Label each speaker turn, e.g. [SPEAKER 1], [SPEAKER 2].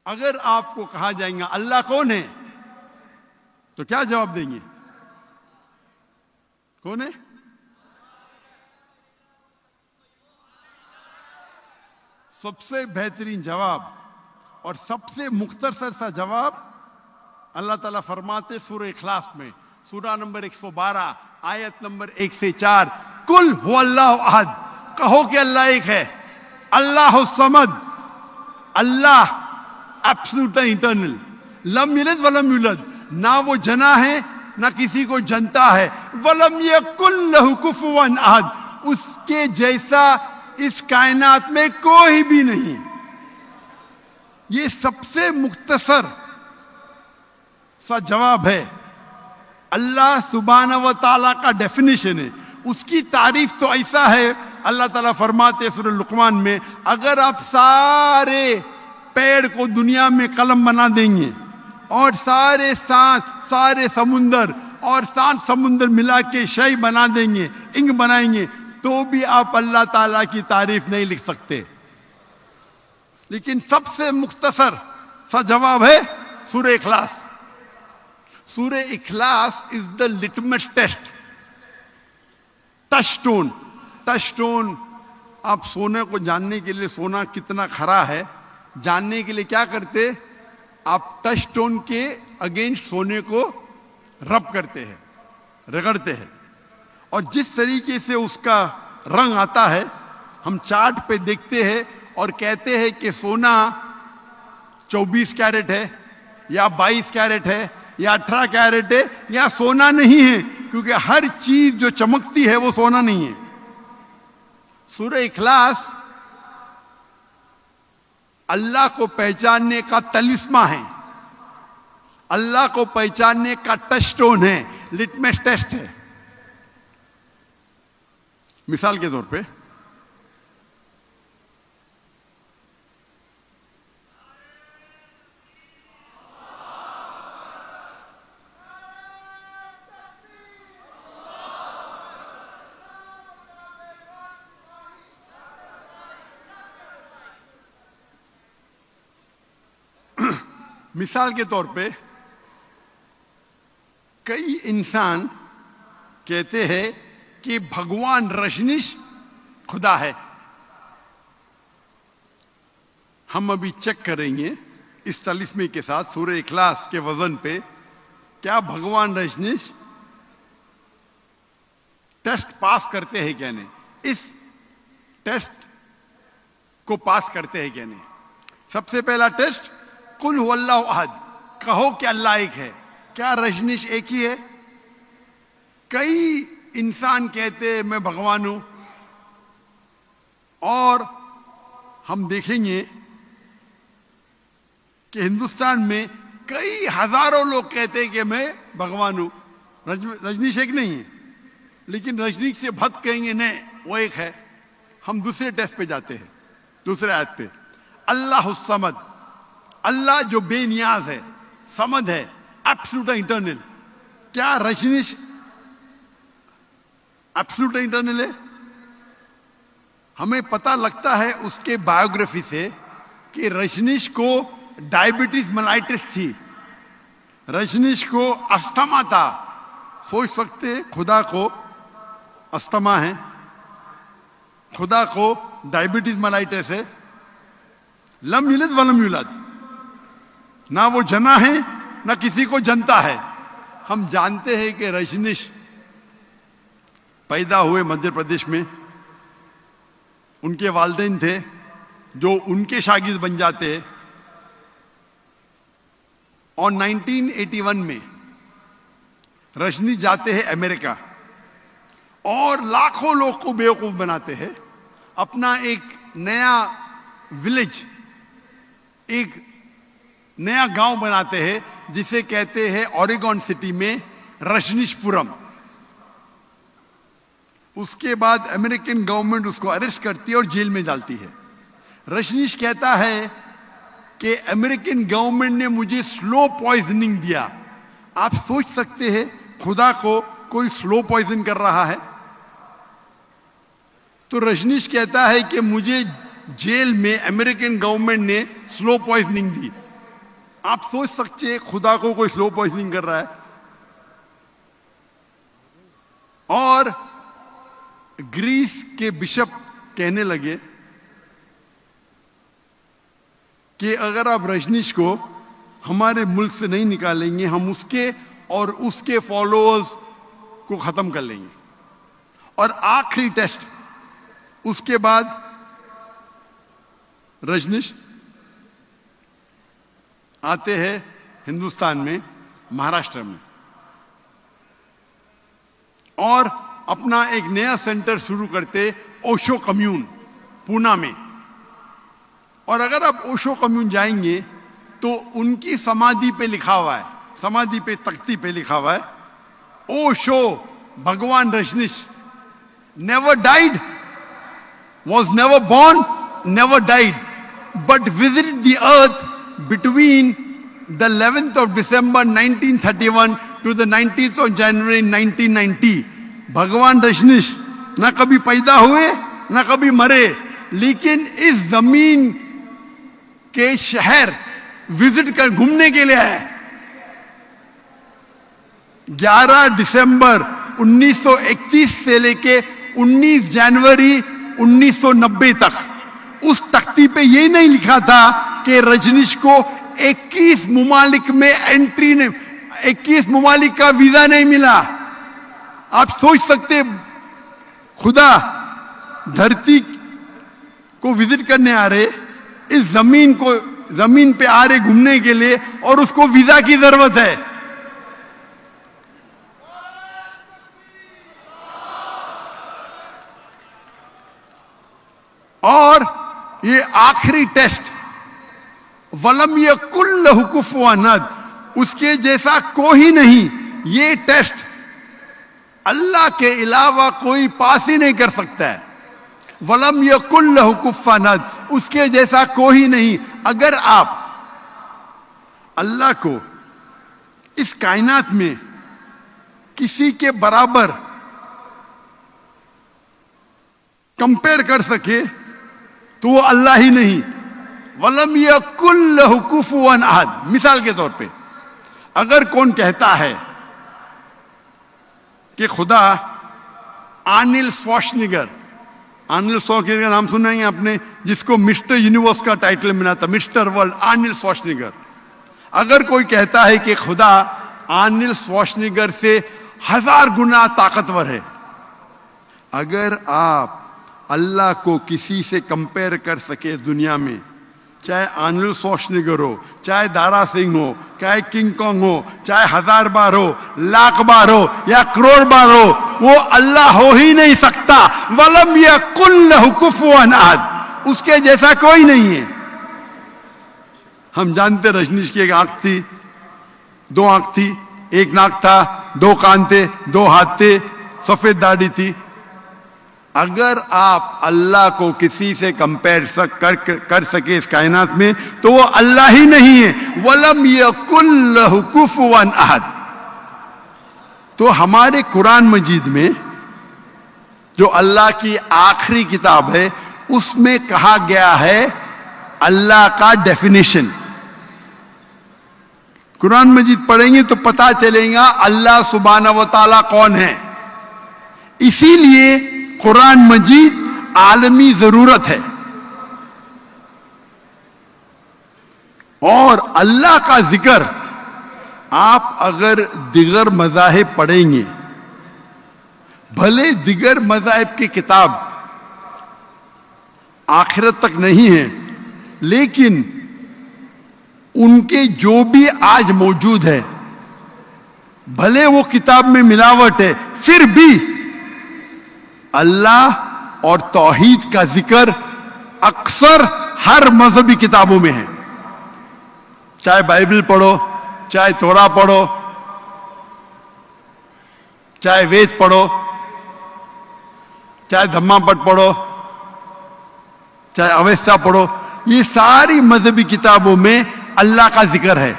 [SPEAKER 1] اگر آپ کو کہا جائے گا اللہ کون ہے تو کیا جواب دیں گے؟ کون ہے؟ سب سے بہترین جواب اور سب سے مختصر سا جواب اللہ تعالیٰ فرماتے سورہ اخلاص میں، سورہ نمبر 112 آیت نمبر 1 سے 4، قل هو اللہ احد، کہو کہ اللہ ایک ہے، اللہ الصمد، اللہ ایبسولوٹ انٹرنل، لم یلد ولم یولد، نہ وہ جنا ہے نہ کسی کو جنتا ہے، ولم یکن لہ کفوا احد، اس کے جیسا اس کائنات میں کوئی بھی نہیں۔ یہ سب سے مختصر سا جواب ہے۔ اللہ سبحانہ و تعالیٰ کا ڈیفینیشن ہے، اس کی تعریف تو ایسا ہے، اللہ تعالیٰ فرماتے سورہ لقمان میں، اگر آپ سارے پیڑ کو دنیا میں قلم بنا دیں گے اور سارے سانس، سارے سمندر اور 7 سمندر ملا کے شے بنا دیں گے، انک بنائیں گے، تو بھی آپ اللہ تعالیٰ کی تعریف نہیں لکھ سکتے۔ لیکن سب سے مختصر سا جواب ہے سورہ اخلاص۔ سورہ اخلاص is the litmus test, touchstone. Touchstone, آپ سونے کو جاننے کے لیے، سونا کتنا کھرا ہے جاننے کے لیے کیا کرتے؟ آپ ٹچ سٹون کے اگینسٹ سونے کو رب کرتے ہیں، رگڑتے ہیں، اور جس طریقے سے اس کا رنگ آتا ہے ہم چارٹ پہ دیکھتے ہیں اور کہتے ہیں کہ سونا 24 کیرٹ ہے یا 22 کیرٹ ہے یا 18 کیرٹ ہے، یا سونا نہیں ہے، کیونکہ ہر چیز جو چمکتی ہے وہ سونا نہیں ہے۔ سورہ اخلاص اللہ کو پہچاننے کا تلسمہ ہے، اللہ کو پہچاننے کا ٹچ سٹون ہے، لٹمس ٹیسٹ ہے۔ مثال کے طور پہ مثال کے طور پہ کئی انسان کہتے ہیں کہ بھگوان رجنیش خدا ہے۔ ہم ابھی چیک کریں گے اس تلسمے کے ساتھ سورہ اخلاص کے وزن پہ، کیا بھگوان رجنیش ٹیسٹ پاس کرتے ہیں کیا نہیں، اس ٹیسٹ کو پاس کرتے ہیں کیا نہیں۔ سب سے پہلا ٹیسٹ، قل هو اللہ احد، کہو کہ اللہ ایک ہے، کیا رجنیش ایک ہی ہے؟ کئی انسان کہتے ہیں میں بھگوان ہوں، اور ہم دیکھیں گے کہ ہندوستان میں کئی ہزاروں لوگ کہتے ہیں کہ میں بھگوان ہوں، رجنیش ایک نہیں ہے، لیکن رجنیش سے بھد کہیں گے نہیں وہ ایک ہے۔ ہم دوسرے ٹیسٹ پہ جاتے ہیں، دوسرے آیت پہ، اللہ الصمد، اللہ جو بے نیاز ہے، سمد ہے، ایبسولوٹ انٹرنل، کیا رجنیش ایبسولوٹ انٹرنل ہے؟ ہمیں پتہ لگتا ہے اس کے بایوگرافی سے کہ رجنیش کو ڈائبٹیز ملائٹس تھی، رجنیش کو استھما تھا۔ سوچ سکتے خدا کو استھما ہے، خدا کو ڈائبٹیز ملائٹس ہے، لم یلد ولم یولد، نہ وہ جنا ہے نہ کسی کو جنتا ہے۔ ہم جانتے ہیں کہ رجنیش پیدا ہوئے مدھیہ پردیش میں، ان کے والدین تھے جو ان کے شاگرد بن جاتے ہیں، اور 1981 میں رجنیش جاتے ہیں امریکہ اور لاکھوں لوگ کو بیوقوف بناتے ہیں، اپنا ایک نیا ولیج، ایک نیا گاؤں بناتے ہیں جسے کہتے ہیں اوریگون سٹی میں رجنیش پورم۔ اس کے بعد امریکن گورنمنٹ اس کو اریسٹ کرتی ہے اور جیل میں ڈالتی ہے۔ رجنیش کہتا ہے کہ امریکن گورنمنٹ نے مجھے سلو پوائزننگ دیا۔ آپ سوچ سکتے ہیں خدا کو کوئی سلو پوائزن کر رہا ہے؟ تو رجنیش کہتا ہے کہ مجھے جیل میں امریکن گورنمنٹ نے سلو پوائزننگ دی، آپ سوچ سکتے خدا کو کوئی سلو پوائزننگ کر رہا ہے. اور گریس کے بشپ کہنے لگے کہ اگر آپ رجنیش کو ہمارے ملک سے نہیں نکالیں گے ہم اس کے اور اس کے فالوورز کو ختم کر لیں گے. اور آخری ٹیسٹ اس کے بعد رجنیش آتے ہیں ہندوستان میں مہاراشٹر میں اور اپنا ایک نیا سینٹر شروع کرتے اوشو کمیون پونا میں. اور اگر آپ اوشو کمیون جائیں گے تو ان کی سمادھی پہ لکھا ہوا ہے, سمادھی پہ تختی پہ لکھا ہوا ہے, اوشو بھگوان Rajneesh never died, was never born, never died, but visited the earth between the 11th of December 1931 to the 19th of January 1990. بھگوان رجنیش نہ کبھی پیدا ہوئے نہ کبھی مرے, لیکن اس زمین کے شہر وزٹ کر گھومنے کے لیے آئے. 11 دسمبر 1931 سے لے کے 19 جنوری 1990 تک اس تختی پہ یہ نہیں لکھا تھا کہ رجنیش کو 21 ممالک میں انٹری نہیں, 21 ممالک کا ویزا نہیں ملا. آپ سوچ سکتے خدا دھرتی کو وزٹ کرنے آ رہے, اس زمین پہ آ رہے گھومنے کے لیے, اور اس کو ویزا کی ضرورت ہے. اور یہ آخری ٹیسٹ ولم یکن لہ کفوا احد, اس کے جیسا کوئی نہیں. یہ ٹیسٹ اللہ کے علاوہ کوئی پاس ہی نہیں کر سکتا ہے. ولم یکن لہ کفوا احد, اس کے جیسا کوئی نہیں. اگر آپ اللہ کو اس کائنات میں کسی کے برابر کمپیئر کر سکے تو وہ اللہ ہی نہیں. وَلَمْ يَكُنْ لَهُ كُفُوًا أَحَدٌ. مثال کے طور پہ اگر کون کہتا ہے کہ خدا آرنلڈ شوارزنیگر, آرنلڈ شوارزنیگر کا نام سنا ہے آپ نے, جس کو مسٹر یونیورس کا ٹائٹل ملا تھا, مسٹر ورلڈ آرنلڈ شوارزنیگر. اگر کوئی کہتا ہے کہ خدا آرنلڈ شوارزنیگر سے 1000 گنا طاقتور ہے, اگر آپ اللہ کو کسی سے کمپیئر کر سکے دنیا میں, چاہے آرنلڈ شوارزنیگر ہو, چاہے دارا سنگھ ہو, چاہے کنگ کانگ ہو, چاہے 1000 بار ہو, لاکھ بار ہو یا کروڑ بار ہو, وہ اللہ ہو ہی نہیں سکتا. وَلَمْ يَكُنْ لَهُ كُفُوًا أَحَدٌ, اس کے جیسا کوئی نہیں ہے. ہم جانتے رجنیش کی ایک آنکھ تھی, 2 آنکھ تھی, ایک ناک تھا, 2 کان تھے, 2 ہاتھ تھے, سفید داڑھی تھی. اگر آپ اللہ کو کسی سے کمپیئر کر سکے اس کائنات میں تو وہ اللہ ہی نہیں ہے. وَلَمْ يَكُنْ لَهُ كُفُوًا أَحَدٌ. تو ہمارے قرآن مجید میں جو اللہ کی آخری کتاب ہے اس میں کہا گیا ہے اللہ کا ڈیفینیشن. قرآن مجید پڑھیں گے تو پتا چلے گا اللہ سبحانہ و تعالیٰ کون ہے. اسی لیے قرآن مجید عالمی ضرورت ہے. اور اللہ کا ذکر آپ اگر دیگر مذاہب پڑھیں گے, بھلے دیگر مذاہب کی کتاب آخرت تک نہیں ہے, لیکن ان کے جو بھی آج موجود ہے, بھلے وہ کتاب میں ملاوٹ ہے, پھر بھی اللہ اور توحید کا ذکر اکثر ہر مذہبی کتابوں میں ہے. چاہے بائبل پڑھو, چاہے تورا پڑھو, چاہے وید پڑھو, چاہے دھما پٹ پڑھو, چاہے اویستا پڑھو, یہ ساری مذہبی کتابوں میں اللہ کا ذکر ہے.